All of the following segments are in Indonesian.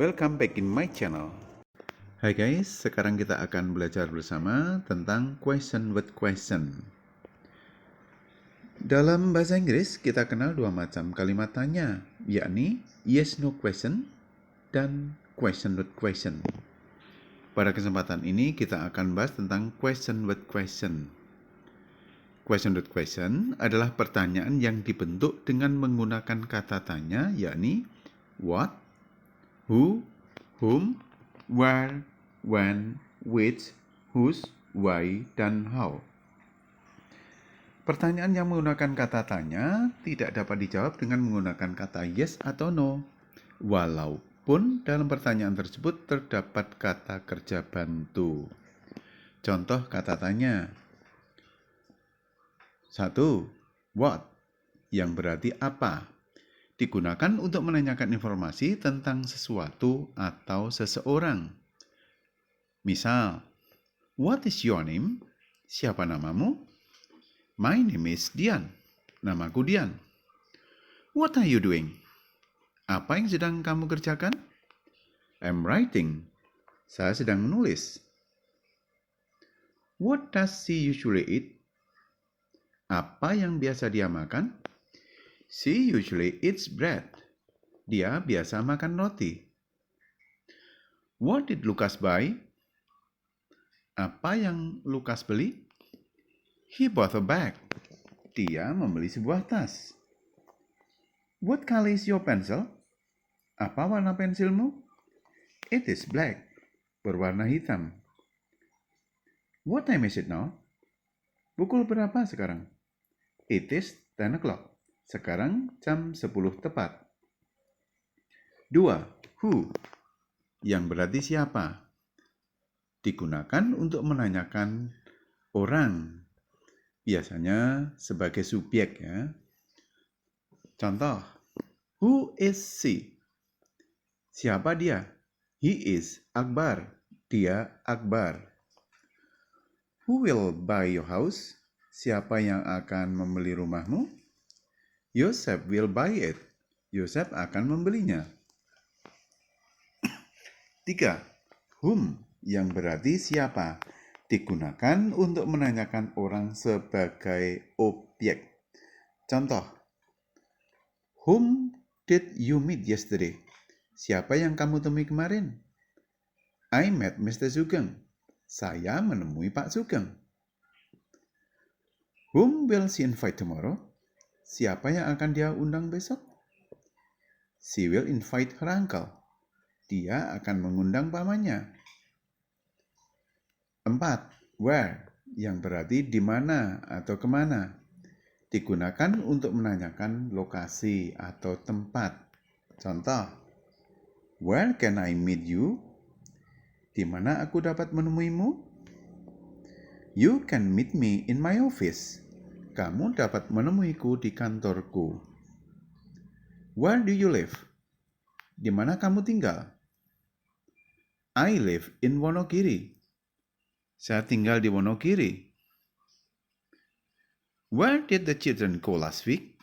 Welcome back in my channel. Hai guys, sekarang kita akan belajar bersama tentang question with question. Dalam bahasa Inggris, kita kenal dua macam kalimat tanya, yakni yes no question dan question with question. Pada kesempatan ini kita akan bahas tentang question with question. Question with question adalah pertanyaan yang dibentuk dengan menggunakan kata tanya, yakni what, who, whom, where, when, which, whose, why, dan how. Pertanyaan yang menggunakan kata tanya tidak dapat dijawab dengan menggunakan kata yes atau no, walaupun dalam pertanyaan tersebut terdapat kata kerja bantu. Contoh kata tanya. 1. What, yang berarti apa, digunakan untuk menanyakan informasi tentang sesuatu atau seseorang. Misal, what is your name? Siapa namamu? My name is Dian. Namaku Dian. What are you doing? Apa yang sedang kamu kerjakan? I'm writing. Saya sedang menulis. What does she usually eat? Apa yang biasa dia makan? She usually eats bread. Dia biasa makan roti. What did Lucas buy? Apa yang Lukas beli? He bought a bag. Dia membeli sebuah tas. What color is your pencil? Apa warna pensilmu? It is black. Berwarna hitam. What time is it now? Pukul berapa sekarang? It is 10 o'clock. Sekarang jam 10 tepat. 2. Who, yang berarti siapa, digunakan untuk menanyakan orang, biasanya sebagai subjek ya. Contoh, who is she? Siapa dia? He is Akbar. Dia Akbar. Who will buy your house? Siapa yang akan membeli rumahmu? Yosef will buy it. Yosef akan membelinya. 3. Whom, yang berarti siapa, digunakan untuk menanyakan orang sebagai objek. Contoh, whom did you meet yesterday? Siapa yang kamu temui kemarin? I met Mr. Sugeng. Saya menemui Pak Sugeng. Whom will she invite tomorrow? Siapa yang akan dia undang besok? She will invite her uncle. Dia akan mengundang pamannya. 4. Where, yang berarti di mana atau kemana, digunakan untuk menanyakan lokasi atau tempat. Contoh, where can I meet you? Di mana aku dapat menemuimu? You can meet me in my office. Kamu dapat menemuiku di kantorku. Where do you live? Di mana kamu tinggal? I live in Wonogiri. Saya tinggal di Wonogiri. Where did the children go last week?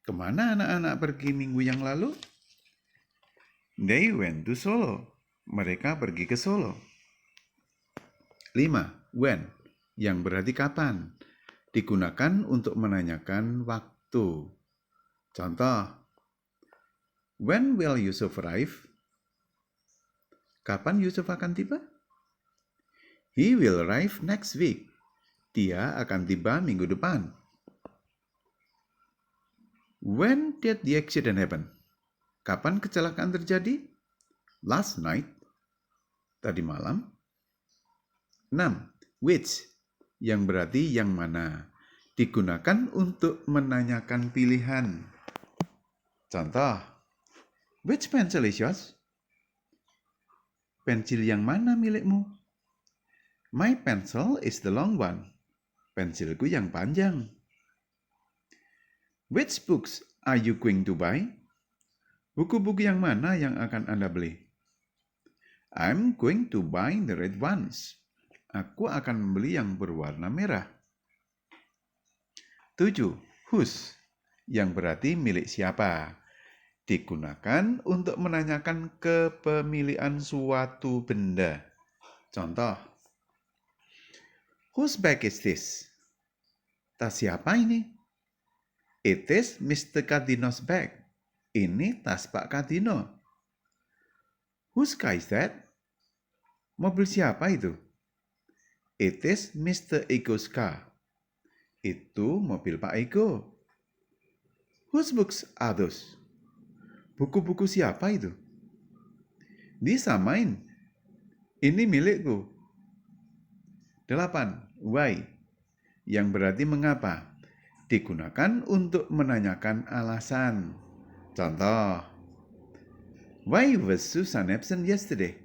Kemana anak-anak pergi minggu yang lalu? They went to Solo. Mereka pergi ke Solo. 5. When, yang berarti kapan, digunakan untuk menanyakan waktu. Contoh, when will Yusuf arrive? Kapan Yusuf akan tiba? He will arrive next week. Dia akan tiba minggu depan. When did the accident happen? Kapan kecelakaan terjadi? Last night. Tadi malam. 6. Which, yang berarti yang mana, digunakan untuk menanyakan pilihan. Contoh, which pencil is yours? Pensil yang mana milikmu? My pencil is the long one. Pensilku yang panjang. Which books are you going to buy? Buku-buku yang mana yang akan Anda beli? I'm going to buy the red ones. Aku akan membeli yang berwarna merah. 7. Whose, yang berarti milik siapa, Digunakan untuk menanyakan kepemilikan suatu benda. Contoh, whose bag is this? Tas siapa ini? It is Mr. Cardino's bag. Ini tas Pak Cardino. Whose car is that? Mobil siapa itu? It is Mr. Ego's car. Itu mobil Pak Ego. Whose books are those? Buku-buku siapa itu? These are mine. Ini milikku. 8. Why? Yang berarti mengapa. Digunakan untuk menanyakan alasan. Contoh, why was Susan absent yesterday?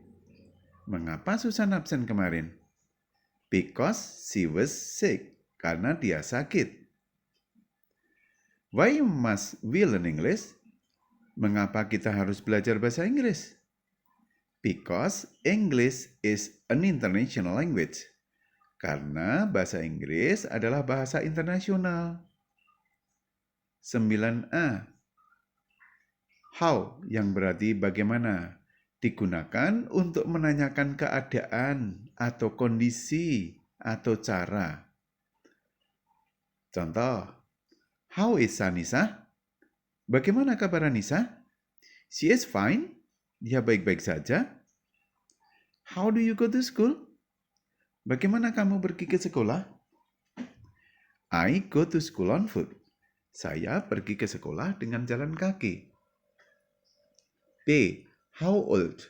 Mengapa Susan absen kemarin? Because she was sick. Karena dia sakit. Why must we learn English? Mengapa kita harus belajar bahasa Inggris? Because English is an international language. Karena bahasa Inggris adalah bahasa internasional. 9a. How yang berarti bagaimana. Digunakan untuk menanyakan keadaan atau kondisi atau cara. Contoh, how is Anissa? Bagaimana kabar Anissa? She is fine. Dia baik-baik saja. How do you go to school? Bagaimana kamu pergi ke sekolah? I go to school on foot. Saya pergi ke sekolah dengan jalan kaki. B. How old?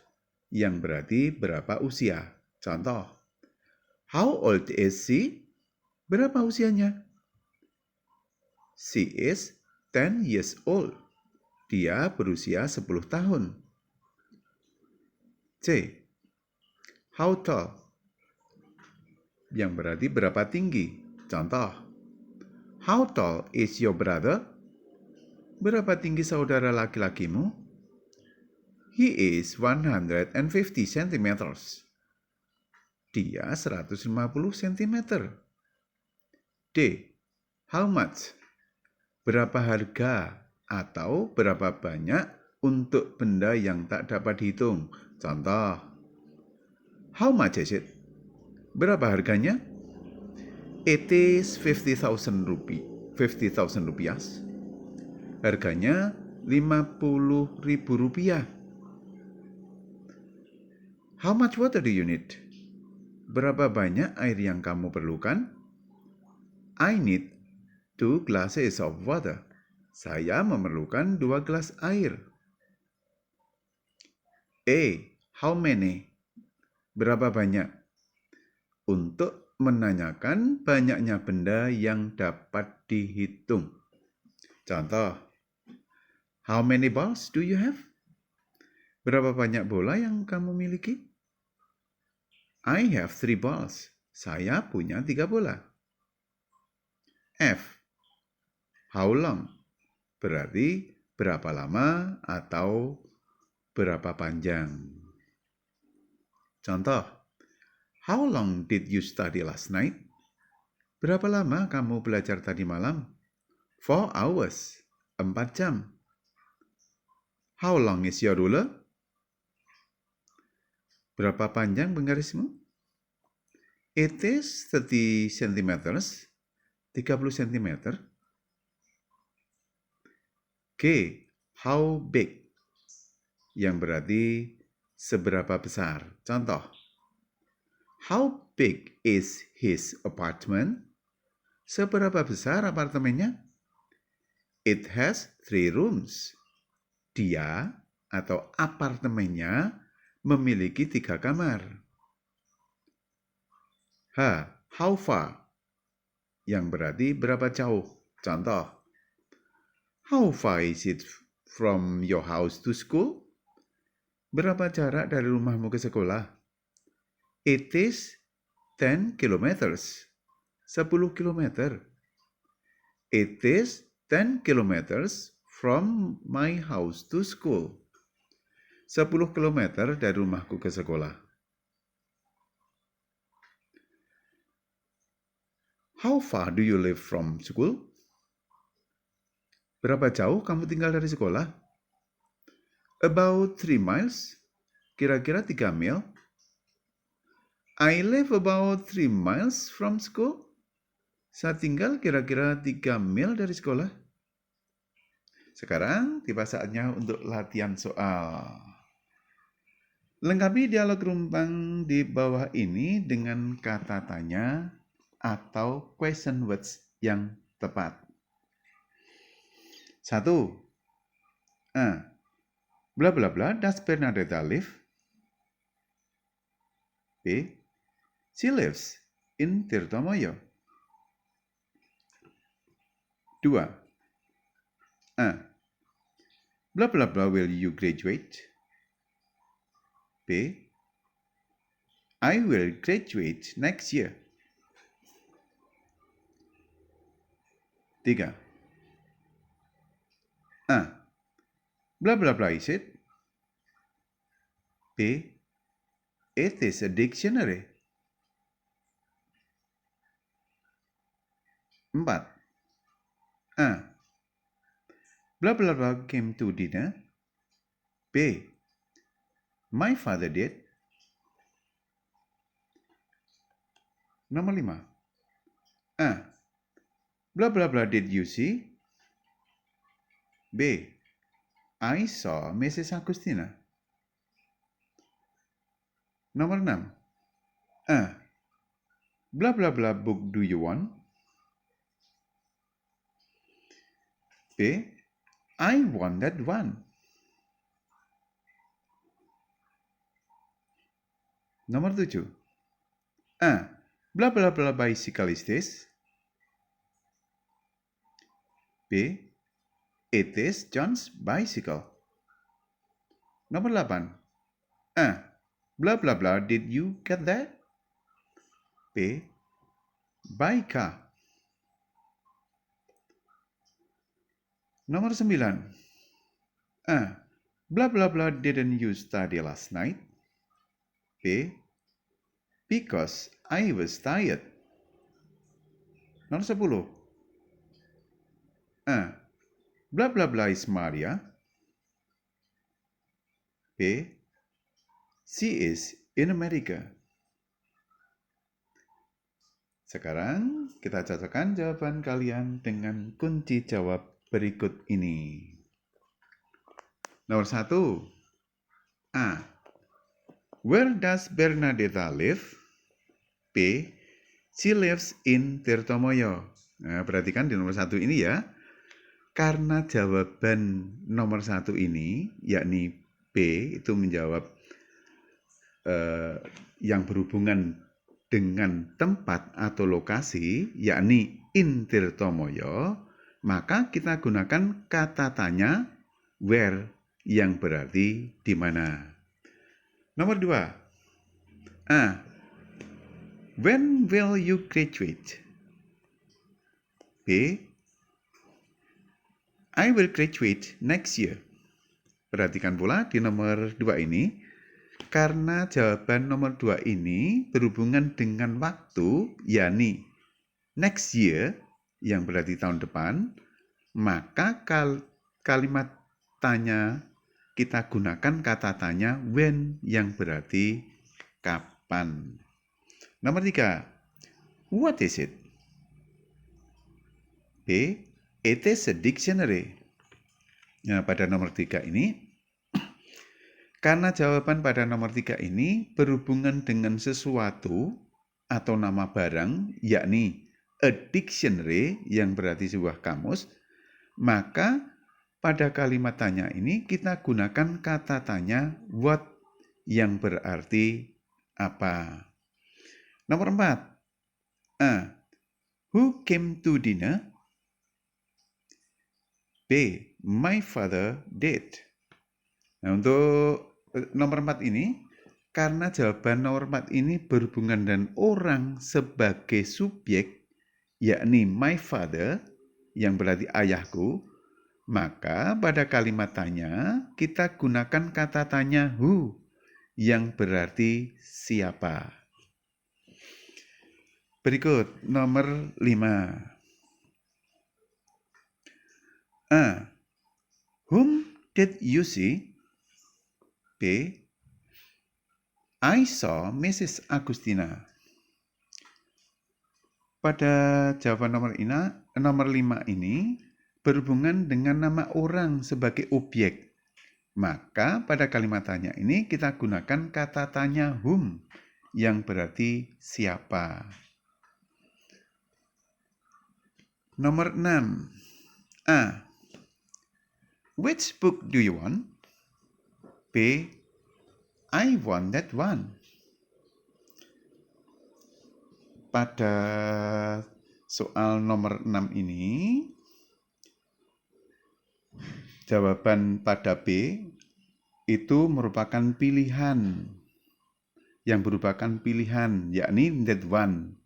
Yang berarti berapa usia. Contoh, how old is she? Berapa usianya? She is 10 years old. Dia berusia 10 tahun. C. How tall? Yang berarti berapa tinggi. Contoh, how tall is your brother? Berapa tinggi saudara laki-lakimu? He is 150 centimeters. Dia 150 cm. D. How much? Berapa harga atau berapa banyak untuk benda yang tak dapat dihitung. Contoh, how much is it? Berapa harganya? It is 50,000 rupiah. Harganya 50.000 rupiah. How much water do you need? Berapa banyak air yang kamu perlukan? I need 2 glasses of water. Saya memerlukan 2 gelas air. A. How many? Berapa banyak? Untuk menanyakan banyaknya benda yang dapat dihitung. Contoh, how many balls do you have? Berapa banyak bola yang kamu miliki? I have 3 balls. Saya punya 3 bola. F. How long? Berarti berapa lama atau berapa panjang. Contoh, how long did you study last night? Berapa lama kamu belajar tadi malam? 4 hours, 4 jam. How long is your ruler? Berapa panjang penggarismu? It is 30 centimeters, 30 cm. G. How big? Yang berarti seberapa besar. Contoh, how big is his apartment? Seberapa besar apartemennya? It has 3 rooms. Dia atau apartemennya memiliki 3 kamar. H. How far? Yang berarti berapa jauh. Contoh, how far is it from your house to school? Berapa jarak dari rumahmu ke sekolah? It is 10 kilometers. 10 kilometer. It is 10 kilometers from my house to school. 10 kilometer dari rumahku ke sekolah. How far do you live from school? Berapa jauh kamu tinggal dari sekolah? About 3 miles. Kira-kira 3 mil. I live about 3 miles from school. Saya tinggal kira-kira 3 mil dari sekolah. Sekarang tiba saatnya untuk latihan soal. Lengkapi dialog rumpang di bawah ini dengan kata tanya atau question words yang tepat. 1. Bla bla bla, does Bernadetta live? B. She lives in Tirtomoyo. 2. Bla bla bla, will you graduate? B. I will graduate next year. 3. Bla bla bla, is it? B. It is a dictionary. 4. Bla bla bla came to dinner. B. My father did. Nomor 5. Bla bla bla did you see? B. I saw Mrs. Agustina. Nomor 6. Bla bla bla book do you want? B. I want that one. Nomor 7. Bla bla bla bicycle is this? B. It is John's bicycle. Nomor 8. Bla bla bla did you get that? B. By car. Nomor 9. Bla bla bla didn't you study last night? B. Because I was tired. Nomor 10. Bla bla bla is Maria. B. She is in America. Sekarang kita cocokkan jawaban kalian dengan kunci jawab berikut ini. Nomor 1. Where does Bernadetta live? B. She lives in Tirtomoyo. Nah, perhatikan di nomor 1 ini ya. Karena jawaban nomor 1 ini, yakni B, itu menjawab yang berhubungan dengan tempat atau lokasi, yakni in Tirtomoyo, maka kita gunakan kata tanya where yang berarti di mana. Nomor 2. When will you graduate? B. I will graduate next year. Perhatikan pula di nomor 2 ini, karena jawaban nomor 2 ini berhubungan dengan waktu, yakni next year, yang berarti tahun depan, maka kalimat tanya kita gunakan kata tanya when yang berarti kapan. Nomor 3. What is it? B. It is a dictionary. Nah, pada nomor 3 ini, karena jawaban pada nomor 3 ini berhubungan dengan sesuatu atau nama barang, yakni a dictionary yang berarti sebuah kamus, maka pada kalimat tanya ini kita gunakan kata tanya what yang berarti apa. Nomor 4. Who came to dinner? B. My father did. Nah, untuk nomor 4 ini, karena jawaban nomor 4 ini berhubungan dengan orang sebagai subjek, yakni my father, yang berarti ayahku, maka pada kalimat tanya, kita gunakan kata tanya who, yang berarti siapa. Berikut, nomor 5. Whom did you see? B. I saw Mrs. Agustina. Pada jawaban nomor 5 ini berhubungan dengan nama orang sebagai objek. Maka pada kalimat tanya ini kita gunakan kata tanya whom yang berarti siapa. Nomor 6. A. Which book do you want? B. I want that one. Pada soal nomor 6 ini, jawaban pada B itu merupakan pilihan, yang merupakan pilihan, yakni that one,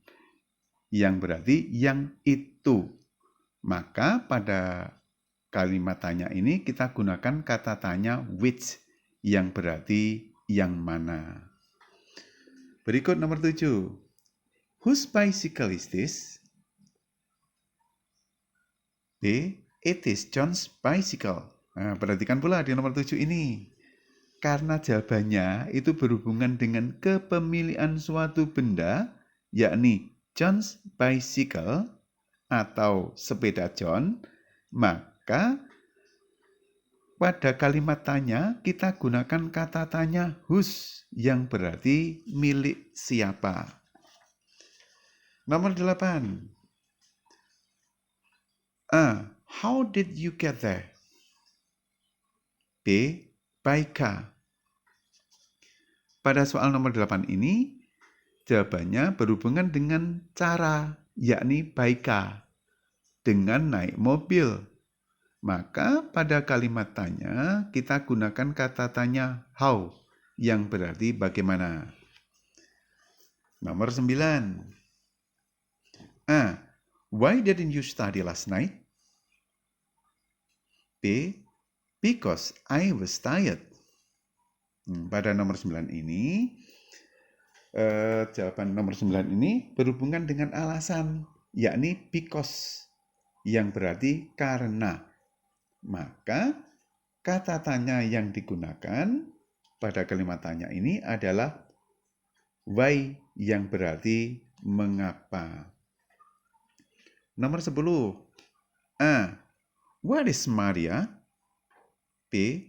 yang berarti yang itu. Maka pada kalimat tanya ini kita gunakan kata tanya which, yang berarti yang mana. Berikut nomor 7. Whose bicycle is this? B. It is John's bicycle. Nah, perhatikan pula di nomor 7 ini. Karena jawabannya itu berhubungan dengan kepemilikan suatu benda, yakni John's bicycle atau sepeda John, maka pada kalimat tanya kita gunakan kata tanya whose yang berarti milik siapa. Nomor 8. A. How did you get there? B. By car. Pada soal nomor 8 ini, jawabannya berhubungan dengan cara, yakni by car, dengan naik mobil. Maka pada kalimat tanya, kita gunakan kata tanya how, yang berarti bagaimana. Nomor 9. A. Why didn't you study last night? B. Because I was tired. Pada nomor 9 ini, jawaban nomor 9 ini berhubungan dengan alasan, yakni because, yang berarti karena. Maka kata tanya yang digunakan pada kalimat tanya ini adalah why, yang berarti mengapa. Nomor 10. A. Where is Maria? B.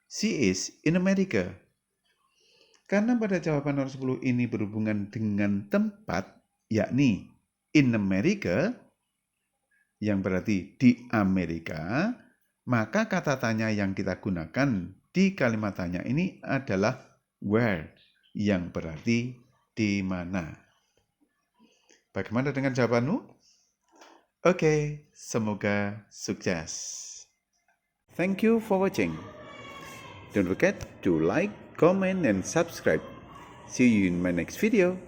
She is in America. Karena pada jawaban nomor 10 ini berhubungan dengan tempat, yakni in America, yang berarti di Amerika, maka kata tanya yang kita gunakan di kalimat tanya ini adalah where, yang berarti di mana. Bagaimana dengan jawabanmu? Oke, semoga sukses. Thank you for watching. Don't forget to like, comment, and subscribe. See you in my next video.